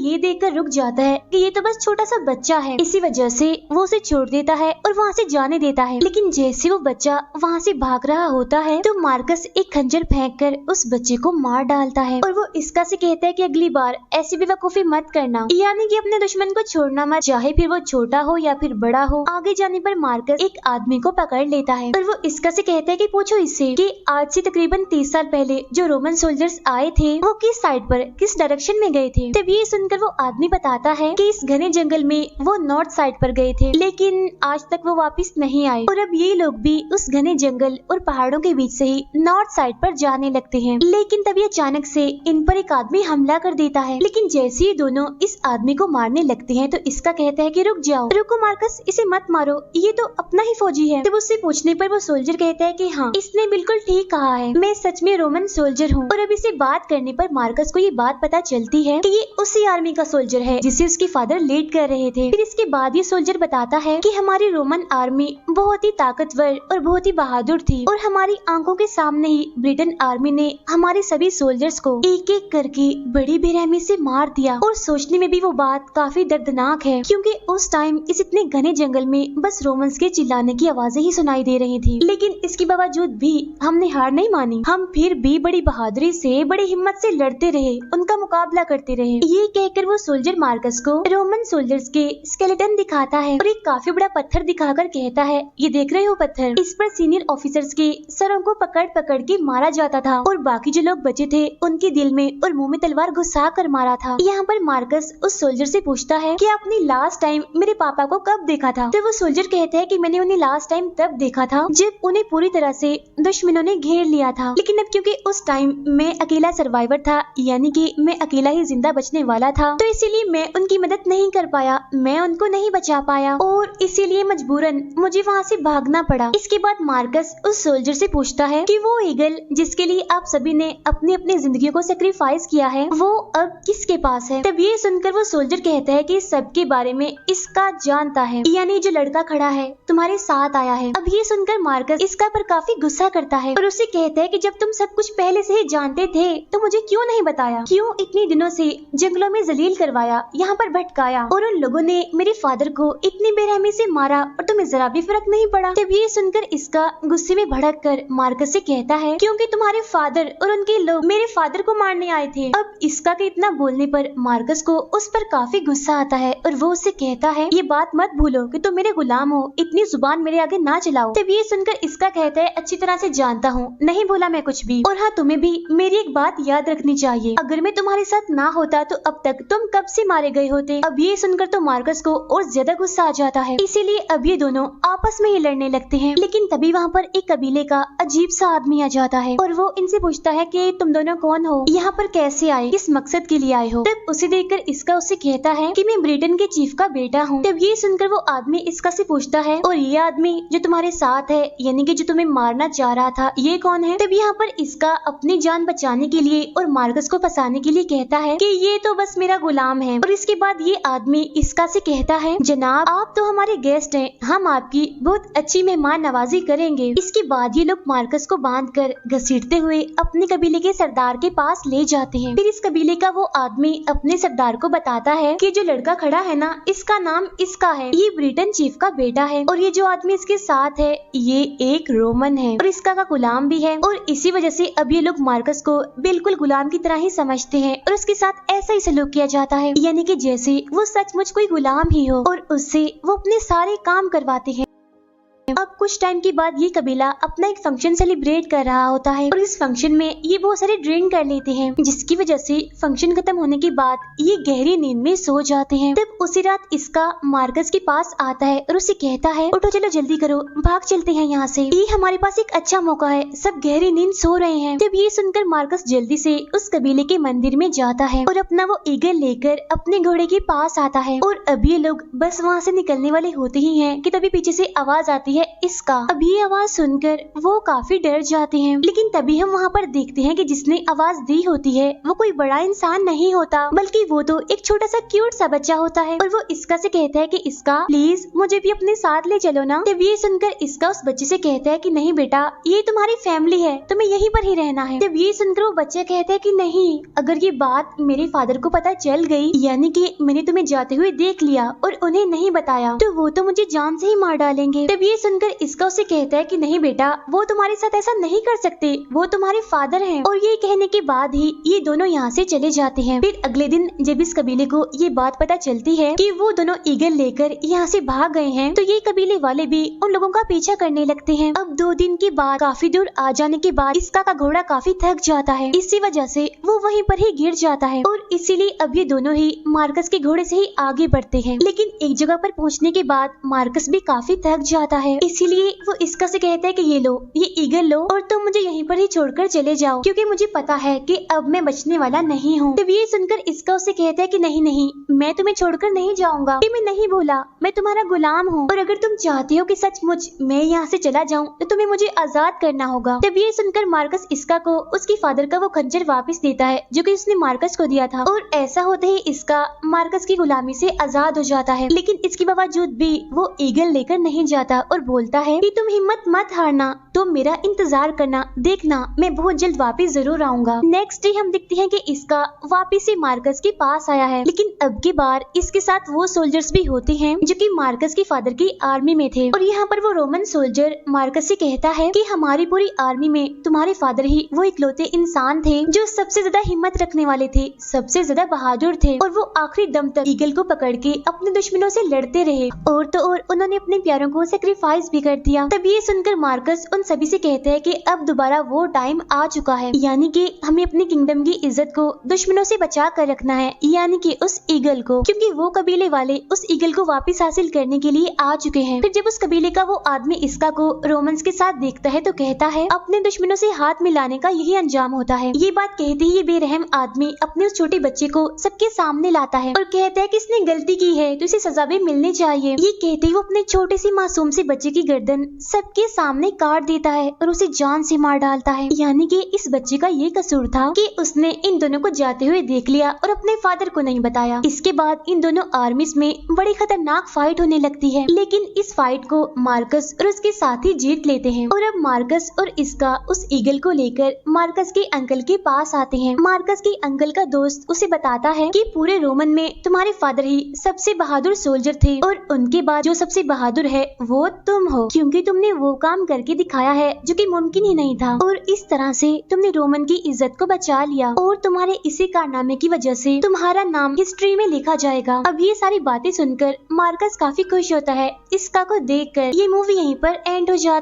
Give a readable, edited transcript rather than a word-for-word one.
ये देखकर रुक जाता है कि ये तो बस छोटा सा बच्चा है। इसी वजह से वो उसे छोड़ देता है और वहाँ से जाने देता है। लेकिन जैसे वो बच्चा वहाँ से भाग रहा होता है तो मार्कस एक खंजर फेंककर उस बच्चे को मार डालता है और वो इसका से कहता है कि अगली बार ऐसी बेवकूफी मत करना, यानी कि अपने दुश्मन को छोड़ना मत, चाहे फिर वो छोटा हो या फिर बड़ा हो। आगे जाने पर मार्कस एक आदमी को पकड़ लेता है और वो इसका से कहता है कि पूछो इससे कि आज से तकरीबन 30 साल पहले जो रोमन सोल्जर्स आए थे वो किस साइड पर, किस डायरेक्शन में गए थे। तब ये सुनकर वो आदमी बताता है कि इस घने जंगल में वो नॉर्थ साइड पर गए थे, लेकिन आज तक वो वापस नहीं आए और अब ये लोग भी उस घने जंगल और पहाड़ों के बीच से ही नॉर्थ साइड पर जाने लगते हैं। लेकिन तभी अचानक से इन पर एक आदमी हमला कर देता है। लेकिन जैसे ही दोनों इस आदमी को मारने लगते हैं तो इसका कहता है कि रुक जाओ, रुको मार्कस, इसे मत मारो, ये तो अपना ही फौजी है। तब उससे पूछने पर वो सोल्जर कहता है कि हाँ, इसने बिल्कुल ठीक कहा है, मैं सच में रोमन सोल्जर हूँ। और अब इसे बात करने पर मार्कस को ये बात पता चलती है कि ये उसी आर्मी का सोल्जर है जिसे उसके फादर लीड कर रहे थे। फिर इसके बाद ये सोल्जर बताता है कि हमारी रोमन आर्मी बहुत ही ताकतवर और बहुत ही बहादुर थी और हमारी आंखों के सामने ही ब्रिटेन आर्मी ने हमारे सभी सोल्जर्स को एक एक करके बड़ी बेरहमी से मार दिया। और सोचने में भी वो बात काफी दर्दनाक है क्योंकि उस टाइम इस इतने घने जंगल में बस रोमन्स के चिल्लाने की आवाजें ही सुनाई दे रही थी। लेकिन इसके बावजूद भी हमने हार नहीं मानी, हम फिर भी बड़ी बहादुरी से, बड़ी हिम्मत से लड़ते रहे, उनका मुकाबला करते रहे। ये कहकर वो सोल्जर मार्कस को रोमन सोल्जर्स के स्केलेटन दिखाता है और एक काफी बड़ा पत्थर दिखाकर कहता है, ये देख रहे हो पत्थर, इस पर सीनियर ऑफिसर्स के सरों को पकड़ पकड़ के मारा जाता था और बाकी जो लोग बचे थे उनके दिल में और मुंह में तलवार घुसा कर मारा था। यहाँ पर मार्कस उस सोल्जर से पूछता है कि आपने लास्ट टाइम मेरे पापा को कब देखा था। तो वो सोल्जर कहता है कि मैंने उन्हें लास्ट टाइम तब देखा था जब उन्हें पूरी तरह से दुश्मनों ने घेर लिया था। लेकिन अब क्योंकि उस टाइम मैं अकेला सर्वाइवर था, यानी कि मैं अकेला ही जिंदा बचने वाला था, तो इसीलिए मैं उनकी मदद नहीं कर पाया, मैं उनको नहीं बचा पाया और इसीलिए मजबूरन मुझे वहाँ से भागना पड़ा। इसके बाद मार्कस उस सोल्जर से पूछता है कि वो ईगल जिसके लिए आप सभी ने अपनी अपनी जिंदगियों को सेक्रीफाइस किया है वो अब किसके पास है। तब ये सुनकर वो सोल्जर कहता है कि सबके बारे में इसका जानता है, यानी जो लड़का खड़ा है तुम्हारे साथ आया है। अब ये सुनकर मार्कस इसका पर काफी गुस्सा करता है और उससे कहता है कि जब तुम सब कुछ पहले से ही जानते थे तो मुझे क्यों नहीं बताया, क्यों इतने दिनों से जंगलों में जलील करवाया, यहाँ पर भटकाया और उन लोगों ने मेरे फादर को इतनी बेरहमी से मारा और तुम्हें जरा भी फर्क नहीं पड़ा। तब ये सुनकर इसका गुस्से में भड़क कर मार्कस से कहता है क्योंकि तुम्हारे फादर और उनके लोग मेरे फादर को मारने आए थे। अब इसका के इतना बोलने पर मार्कस को उस पर काफी गुस्सा आता है और वो उससे कहता है ये बात मत भूलो कि तुम मेरे गुलाम हो, इतनी जुबान मेरे आगे ना चलाओ। तब ये सुनकर इसका कहता है अच्छी तरह से जानता हूँ, नहीं बोला मैं कुछ भी, और हाँ तुम्हें भी मेरी एक बात याद रखनी चाहिए, अगर मैं तुम्हारे साथ ना होता तो अब तक तुम कब से मारे गए होते। अब ये सुनकर तो मार्कस को और ज्यादा गुस्सा आ जाता है, इसीलिए अब ये दोनों आपस में ही लड़ने लगते हैं। लेकिन तभी वहाँ पर एक कबीले का अजीब सा आदमी आ जाता है और वो इनसे पूछता है कि तुम दोनों कौन हो, यहाँ पर कैसे आए, किस मकसद के लिए आए हो। तब उसे देखकर इसका उससे कहता है कि मैं ब्रिटेन के चीफ का बेटा हूँ। तब ये सुनकर वो आदमी इसका से पूछता है और ये आदमी जो तुम्हारे साथ है, यानी कि जो तुम्हें मारना चाह रहा था, ये कौन है। तब यहाँ पर इसका अपनी जान बचाने के लिए और मार्कस को फंसाने के लिए कहता है कि ये तो बस मेरा गुलाम है। और इसके बाद ये आदमी इसका से कहता है जनाब आप तो हमारे गेस्ट हैं, हम आपकी बहुत अच्छी मेहमान नवाजी करेंगे। इसके बाद ये लोग मार्कस को बांध कर घसीटते हुए अपने कबीले के सरदार के पास ले जाते हैं। फिर इस कबीले का वो आदमी अपने सरदार को बताता है कि जो लड़का खड़ा है ना, इसका नाम इसका है, ये ब्रिटेन चीफ का बेटा है और ये जो आदमी इसके साथ है ये एक रोमन है और इसका का गुलाम भी है। और इसी वजह से अब ये लोग मार्कस को बिल्कुल गुलाम की तरह ही समझते हैं और उसके साथ ऐसा ही सलूक किया जाता है, यानी कि जैसे वो सचमुच कोई गुलाम ही हो और उससे वो अपने सारे काम करवाते हैं। अब कुछ टाइम के बाद ये कबीला अपना एक फंक्शन सेलिब्रेट कर रहा होता है और इस फंक्शन में ये बहुत सारे ड्रिंक कर लेते हैं, जिसकी वजह से फंक्शन खत्म होने के बाद ये गहरी नींद में सो जाते हैं। तब उसी रात इसका मार्कस के पास आता है और उसे कहता है उठो चलो जल्दी करो, भाग चलते हैं यहाँ से, ये हमारे पास एक अच्छा मौका है, सब गहरी नींद सो रहे हैं। तब ये सुनकर मार्कस जल्दी से उस कबीले के मंदिर में जाता है और अपना वो ईगल लेकर अपने घोड़े के पास आता है। और अब ये लोग बस वहाँ से निकलने वाले होते ही हैं कि तभी पीछे से आवाज आती जाती है इसका। अब ये आवाज सुनकर वो काफी डर जाते हैं, लेकिन तभी हम वहाँ पर देखते हैं कि जिसने आवाज दी होती है वो कोई बड़ा इंसान नहीं होता, बल्कि वो तो एक छोटा सा क्यूट सा बच्चा होता है। और वो इसका से कहता है कि इसका प्लीज मुझे भी अपने साथ ले चलो ना। तब ये सुनकर इसका उस बच्चे से कहता है कि नहीं बेटा, ये तुम्हारी फैमिली है, तुम्हें यहीं पर ही रहना है। तब ये सुनकर वो बच्चा कहता है कि नहीं, अगर ये बात मेरे फादर को पता चल गई, यानी कि मैंने तुम्हें जाते हुए देख लिया और उन्हें नहीं बताया, तो वो तो मुझे जान से ही मार डालेंगे। तब ये सुनकर इसका उसे कहता है कि नहीं बेटा, वो तुम्हारे साथ ऐसा नहीं कर सकते, वो तुम्हारे फादर हैं। और ये कहने के बाद ही ये दोनों यहाँ से चले जाते हैं। फिर अगले दिन जब इस कबीले को ये बात पता चलती है कि वो दोनों ईगल लेकर यहाँ से भाग गए हैं, तो ये कबीले वाले भी उन लोगों का पीछा करने लगते हैं। अब 2 दिन के बाद काफी दूर आ जाने के बाद इसका का घोड़ा काफी थक जाता है, इसी वजह से वो वहीं पर ही गिर जाता है और इसीलिए अब ये दोनों ही मार्कस के घोड़े से ही आगे बढ़ते हैं। लेकिन एक जगह पर पहुँचने के बाद मार्कस भी काफी थक जाता है, इसीलिए वो इसका से कहता है कि ये लो, ये ईगल लो और तुम मुझे यहीं पर ही छोड़कर चले जाओ, क्योंकि मुझे पता है कि अब मैं बचने वाला नहीं हूँ। तब ये सुनकर इसका उसे कहता है कि नहीं नहीं, मैं तुम्हें छोड़कर नहीं जाऊंगा, मैं नहीं बोला, मैं तुम्हारा गुलाम हूँ, और अगर तुम चाहते हो कि सचमुच मैं यहाँ से चला जाऊँ तो तुम्हें मुझे आजाद करना होगा। तब ये सुनकर मार्कस इसका को उसकी फादर का वो खंजर वापस देता है जो कि उसने मार्कस को दिया था, और ऐसा होते ही इसका मार्कस की गुलामी से आजाद हो जाता है। लेकिन इसके बावजूद भी वो ईगल लेकर नहीं जाता और बोलता है कि तुम हिम्मत मत हारना, तुम मेरा इंतजार करना, देखना मैं बहुत जल्द वापस जरूर आऊंगा। नेक्स्ट डे हम देखते हैं कि इसका वापस से मार्कस के पास आया है, लेकिन अब की बार इसके साथ वो सोल्जर्स भी होते हैं जो कि मार्कस के फादर की आर्मी में थे। और यहाँ पर वो रोमन सोल्जर मार्कस से कहता है कि हमारी पूरी आर्मी में तुम्हारे फादर ही वो इकलौते इंसान थे जो सबसे ज्यादा हिम्मत रखने वाले थे, सबसे ज्यादा बहादुर थे, और वो आखिरी दम तक ईगल को पकड़ के अपने दुश्मनों से लड़ते रहे, और तो और उन्होंने अपने प्यारों को सेक्रीफाइस भी कर दिया। तब ये सुनकर मार्कस उन सभी से कहते हैं कि अब दोबारा वो टाइम आ चुका है, यानी कि हमें अपने किंगडम की इज्जत को दुश्मनों से बचा कर रखना है, यानी कि उस ईगल को, क्योंकि वो कबीले वाले उस ईगल को वापस हासिल करने के लिए आ चुके हैं। फिर जब उस कबीले का वो आदमी इसका को रोमन्स के साथ देखता है तो कहता है अपने दुश्मनों से हाथ मिलाने का यही अंजाम होता है। ये बात कहते ही ये बेरहम आदमी अपने उस छोटे बच्चे को सबके सामने लाता है और कहता है कि इसने गलती की है तो इसे सजा भी मिलनी चाहिए। ये कहते ही वो अपने छोटे से मासूम से बच्चे की गर्दन सबके सामने काट देता है और उसे जान से मार डालता है। यानी कि इस बच्चे का ये कसूर था कि उसने इन दोनों को जाते हुए देख लिया और अपने फादर को नहीं बताया। इसके बाद इन दोनों आर्मीज में बड़ी खतरनाक फाइट होने लगती है, लेकिन इस फाइट को मार्कस और उसके साथी जीत लेते हैं। और अब मार्कस और इसका उस ईगल को लेकर मार्कस के अंकल के पास आते हैं। मार्कस के अंकल का दोस्त उसे बताता है कि पूरे रोमन में तुम्हारे फादर ही सबसे बहादुर सोल्जर थे और उनके बाद जो सबसे बहादुर है वो तुम हो, क्योंकि तुमने वो काम करके दिखाया है जो कि मुमकिन ही नहीं था, और इस तरह से तुमने रोमन की इज्जत को बचा लिया, और तुम्हारे इसी कारनामे की वजह से तुम्हारा नाम हिस्ट्री में लिखा जाएगा। अब ये सारी बातें सुनकर मार्कस काफी खुश होता है। इसका को देखकर ये मूवी यहीं पर एंड हो जाती है।